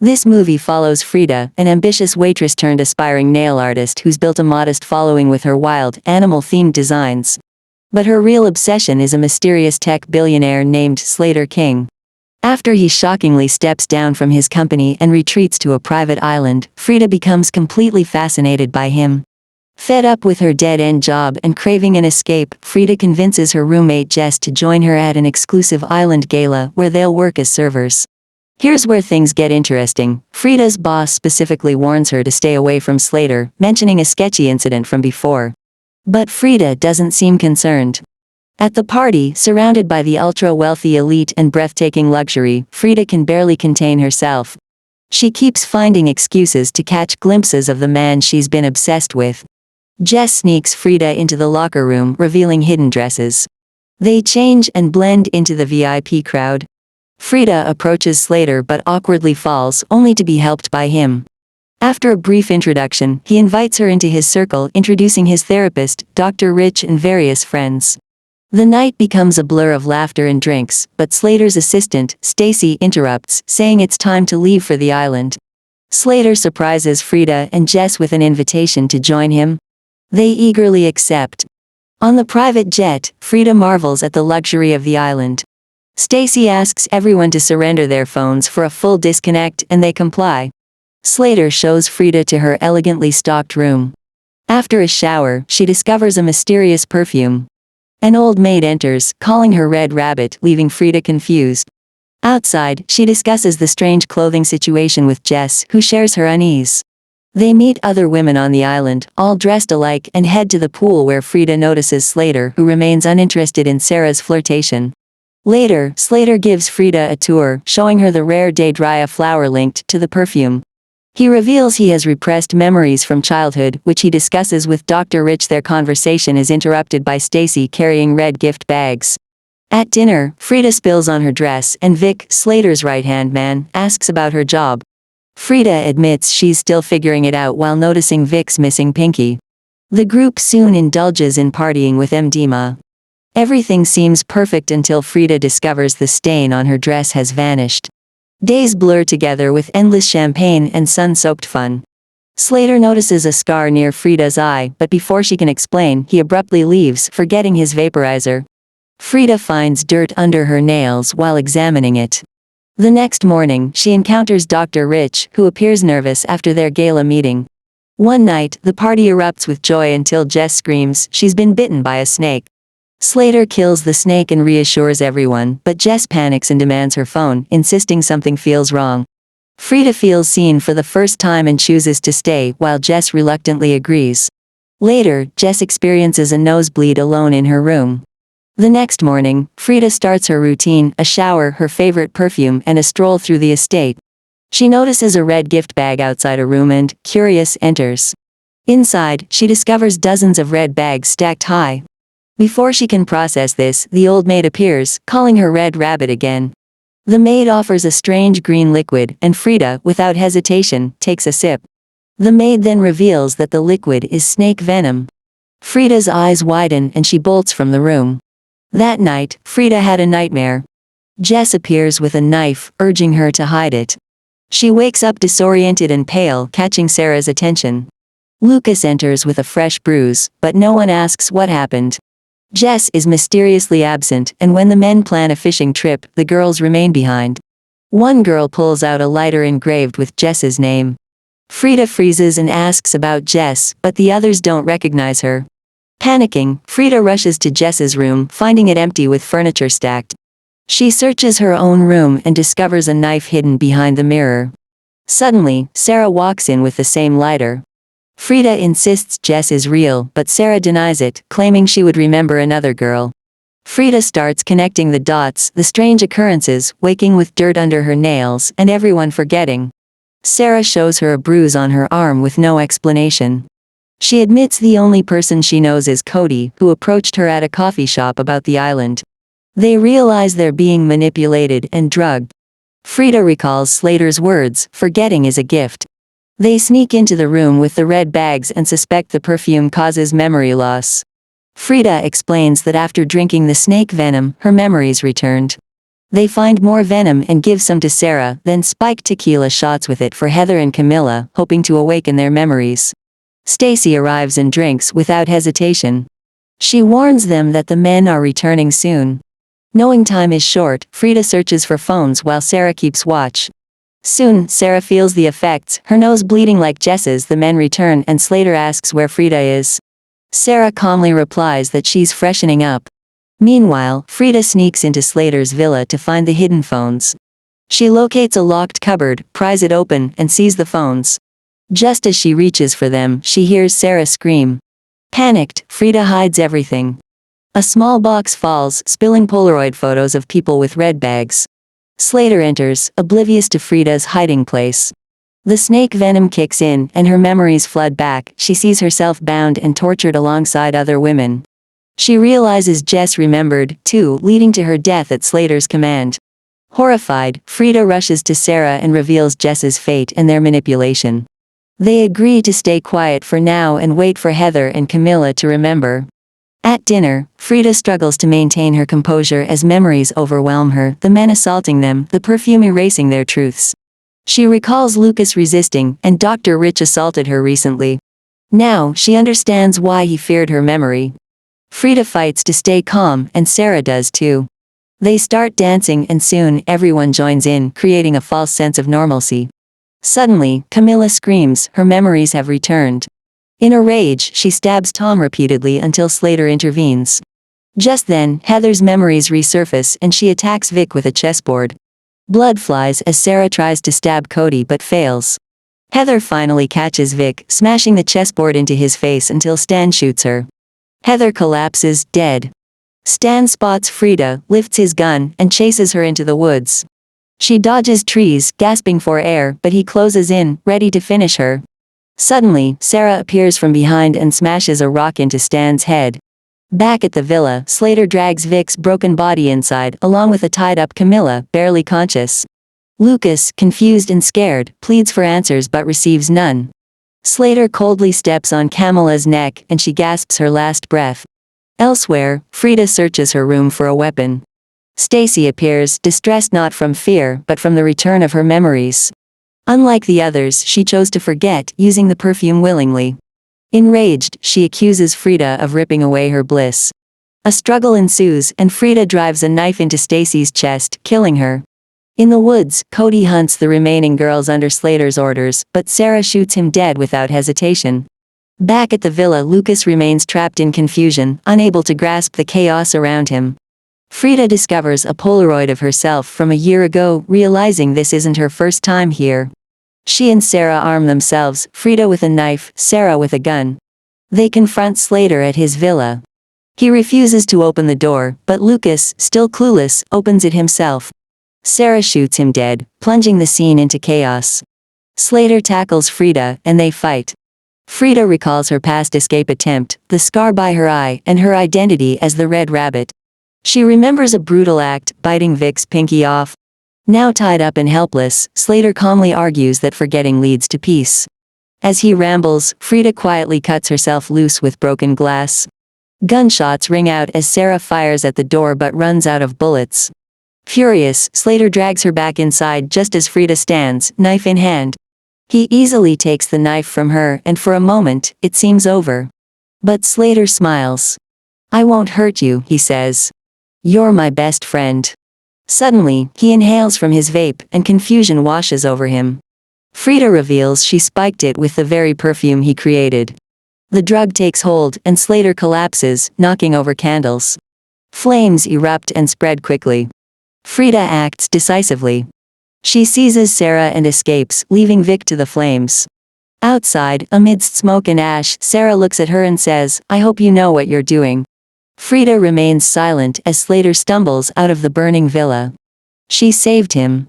This movie follows Frida, an ambitious waitress turned aspiring nail artist who's built a modest following with her wild, animal-themed designs. But her real obsession is a mysterious tech billionaire named Slater King. After he shockingly steps down from his company and retreats to a private island, Frida becomes completely fascinated by him. Fed up with her dead-end job and craving an escape, Frida convinces her roommate Jess to join her at an exclusive island gala where they'll work as servers. Here's where things get interesting. Frida's boss specifically warns her to stay away from Slater, mentioning a sketchy incident from before. But Frida doesn't seem concerned. At the party, surrounded by the ultra-wealthy elite and breathtaking luxury, Frida can barely contain herself. She keeps finding excuses to catch glimpses of the man she's been obsessed with. Jess sneaks Frida into the locker room, revealing hidden dresses. They change and blend into the VIP crowd. Frida approaches Slater but awkwardly falls, only to be helped by him. After a brief introduction, he invites her into his circle, introducing his therapist, Dr. Rich, and various friends. The night becomes a blur of laughter and drinks, but Slater's assistant, Stacy, interrupts, saying it's time to leave for the island. Slater surprises Frida and Jess with an invitation to join him. They eagerly accept. On the private jet, Frida marvels at the luxury of the island. Stacy asks everyone to surrender their phones for a full disconnect, and they comply. Slater shows Frida to her elegantly stocked room. After a shower, she discovers a mysterious perfume. An old maid enters, calling her Red Rabbit, leaving Frida confused. Outside, she discusses the strange clothing situation with Jess, who shares her unease. They meet other women on the island, all dressed alike, and head to the pool where Frida notices Slater, who remains uninterested in Sarah's flirtation. Later, Slater gives Frida a tour, showing her the rare Daedria flower linked to the perfume. He reveals he has repressed memories from childhood, which he discusses with Dr. Rich. Their conversation is interrupted by Stacy carrying red gift bags. At dinner, Frida spills on her dress, and Vic, Slater's right-hand man, asks about her job. Frida admits she's still figuring it out while noticing Vic's missing pinky. The group soon indulges in partying with Mdma. Everything seems perfect until Frida discovers the stain on her dress has vanished. Days blur together with endless champagne and sun-soaked fun. Slater notices a scar near Frida's eye, but before she can explain, he abruptly leaves, forgetting his vaporizer. Frida finds dirt under her nails while examining it. The next morning, she encounters Dr. Rich, who appears nervous after their gala meeting. One night, the party erupts with joy until Jess screams she's been bitten by a snake. Slater kills the snake and reassures everyone, but Jess panics and demands her phone, insisting something feels wrong. Frida feels seen for the first time and chooses to stay, while Jess reluctantly agrees. Later, Jess experiences a nosebleed alone in her room. The next morning, Frida starts her routine, a shower, her favorite perfume, and a stroll through the estate. She notices a red gift bag outside her room and, curious, enters. Inside, she discovers dozens of red bags stacked high. Before she can process this, the old maid appears, calling her Red Rabbit again. The maid offers a strange green liquid, and Frida, without hesitation, takes a sip. The maid then reveals that the liquid is snake venom. Frida's eyes widen and she bolts from the room. That night, Frida had a nightmare. Jess appears with a knife, urging her to hide it. She wakes up disoriented and pale, catching Sarah's attention. Lucas enters with a fresh bruise, but no one asks what happened. Jess is mysteriously absent, and when the men plan a fishing trip, the girls remain behind. One girl pulls out a lighter engraved with Jess's name. Frida freezes and asks about Jess, but the others don't recognize her. Panicking, Frida rushes to Jess's room, finding it empty with furniture stacked. She searches her own room and discovers a knife hidden behind the mirror. Suddenly, Sarah walks in with the same lighter. Frida insists Jess is real, but Sarah denies it, claiming she would remember another girl. Frida starts connecting the dots, the strange occurrences, waking with dirt under her nails, and everyone forgetting. Sarah shows her a bruise on her arm with no explanation. She admits the only person she knows is Cody, who approached her at a coffee shop about the island. They realize they're being manipulated and drugged. Frida recalls Slater's words, "Forgetting is a gift." They sneak into the room with the red bags and suspect the perfume causes memory loss. Frida explains that after drinking the snake venom, her memories returned. They find more venom and give some to Sarah, then spike tequila shots with it for Heather and Camilla, hoping to awaken their memories. Stacy arrives and drinks without hesitation. She warns them that the men are returning soon. Knowing time is short, Frida searches for phones while Sarah keeps watch. Soon, Sarah feels the effects, her nose bleeding like Jess's. The men return and Slater asks where Frida is. Sarah calmly replies that she's freshening up. Meanwhile, Frida sneaks into Slater's villa to find the hidden phones. She locates a locked cupboard, pries it open, and sees the phones. Just as she reaches for them, she hears Sarah scream. Panicked, Frida hides everything. A small box falls, spilling Polaroid photos of people with red bags. Slater enters, oblivious to Frida's hiding place. The snake venom kicks in, and her memories flood back. She sees herself bound and tortured alongside other women. She realizes Jess remembered, too, leading to her death at Slater's command. Horrified, Frida rushes to Sarah and reveals Jess's fate and their manipulation. They agree to stay quiet for now and wait for Heather and Camilla to remember. At dinner, Frida struggles to maintain her composure as memories overwhelm her, the men assaulting them, the perfume erasing their truths. She recalls Lucas resisting, and Dr. Rich assaulted her recently. Now, she understands why he feared her memory. Frida fights to stay calm, and Sarah does too. They start dancing and soon, everyone joins in, creating a false sense of normalcy. Suddenly, Camilla screams, her memories have returned. In a rage, she stabs Tom repeatedly until Slater intervenes. Just then, Heather's memories resurface and she attacks Vic with a chessboard. Blood flies as Sarah tries to stab Cody but fails. Heather finally catches Vic, smashing the chessboard into his face until Stan shoots her. Heather collapses, dead. Stan spots Frida, lifts his gun, and chases her into the woods. She dodges trees, gasping for air, but he closes in, ready to finish her. Suddenly, Sarah appears from behind and smashes a rock into Stan's head. Back at the villa, Slater drags Vic's broken body inside, along with a tied-up Camilla, barely conscious. Lucas, confused and scared, pleads for answers but receives none. Slater coldly steps on Camilla's neck and she gasps her last breath. Elsewhere, Frida searches her room for a weapon. Stacy appears, distressed not from fear but from the return of her memories. Unlike the others, she chose to forget, using the perfume willingly. Enraged, she accuses Frida of ripping away her bliss. A struggle ensues, and Frida drives a knife into Stacy's chest, killing her. In the woods, Cody hunts the remaining girls under Slater's orders, but Sarah shoots him dead without hesitation. Back at the villa, Lucas remains trapped in confusion, unable to grasp the chaos around him. Frida discovers a Polaroid of herself from a year ago, realizing this isn't her first time here. She and Sarah arm themselves, Frida with a knife, Sarah with a gun. They confront Slater at his villa. He refuses to open the door, but Lucas, still clueless, opens it himself. Sarah shoots him dead, plunging the scene into chaos. Slater tackles Frida, and they fight. Frida recalls her past escape attempt, the scar by her eye, and her identity as the Red Rabbit. She remembers a brutal act, biting Vic's pinky off. Now tied up and helpless, Slater calmly argues that forgetting leads to peace. As he rambles, Frida quietly cuts herself loose with broken glass. Gunshots ring out as Sarah fires at the door but runs out of bullets. Furious, Slater drags her back inside just as Frida stands, knife in hand. He easily takes the knife from her and for a moment, it seems over. But Slater smiles. "I won't hurt you," he says. "You're my best friend." Suddenly, he inhales from his vape, and confusion washes over him. Frida reveals she spiked it with the very perfume he created. The drug takes hold, and Slater collapses, knocking over candles. Flames erupt and spread quickly. Frida acts decisively. She seizes Sarah and escapes, leaving Vic to the flames. Outside, amidst smoke and ash, Sarah looks at her and says, "I hope you know what you're doing." Frida remains silent as Slater stumbles out of the burning villa. She saved him.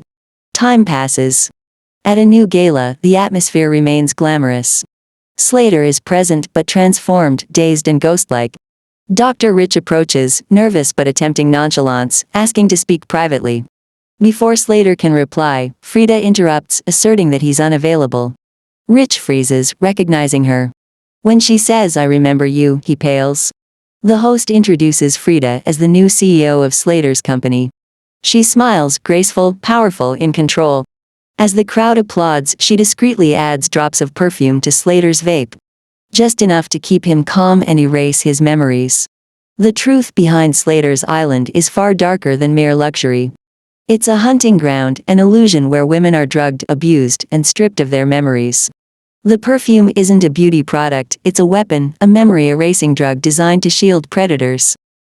Time passes. At a new gala, the atmosphere remains glamorous. Slater is present but transformed, dazed and ghost-like. Dr. Rich approaches, nervous but attempting nonchalance, asking to speak privately. Before Slater can reply, Frida interrupts, asserting that he's unavailable. Rich freezes, recognizing her. When she says, "I remember you," he pales. The host introduces Frida as the new CEO of Slater's company. She smiles, graceful, powerful, in control. As the crowd applauds, she discreetly adds drops of perfume to Slater's vape. Just enough to keep him calm and erase his memories. The truth behind Slater's island is far darker than mere luxury. It's a hunting ground, an illusion where women are drugged, abused, and stripped of their memories. The perfume isn't a beauty product, it's a weapon, a memory-erasing drug designed to shield predators.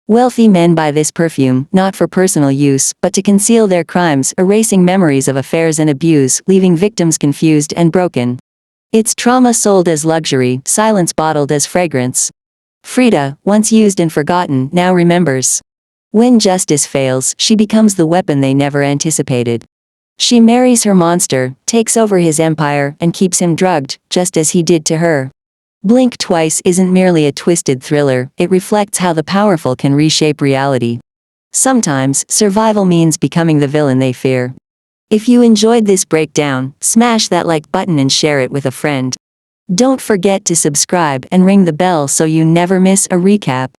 Wealthy men buy this perfume, not for personal use, but to conceal their crimes, erasing memories of affairs and abuse, leaving victims confused and broken. It's trauma sold as luxury, silence bottled as fragrance. Frida, once used and forgotten, now remembers. When justice fails, she becomes the weapon they never anticipated. She marries her monster, takes over his empire, and keeps him drugged, just as he did to her. Blink Twice isn't merely a twisted thriller, it reflects how the powerful can reshape reality. Sometimes, survival means becoming the villain they fear. If you enjoyed this breakdown, smash that like button and share it with a friend. Don't forget to subscribe and ring the bell so you never miss a recap.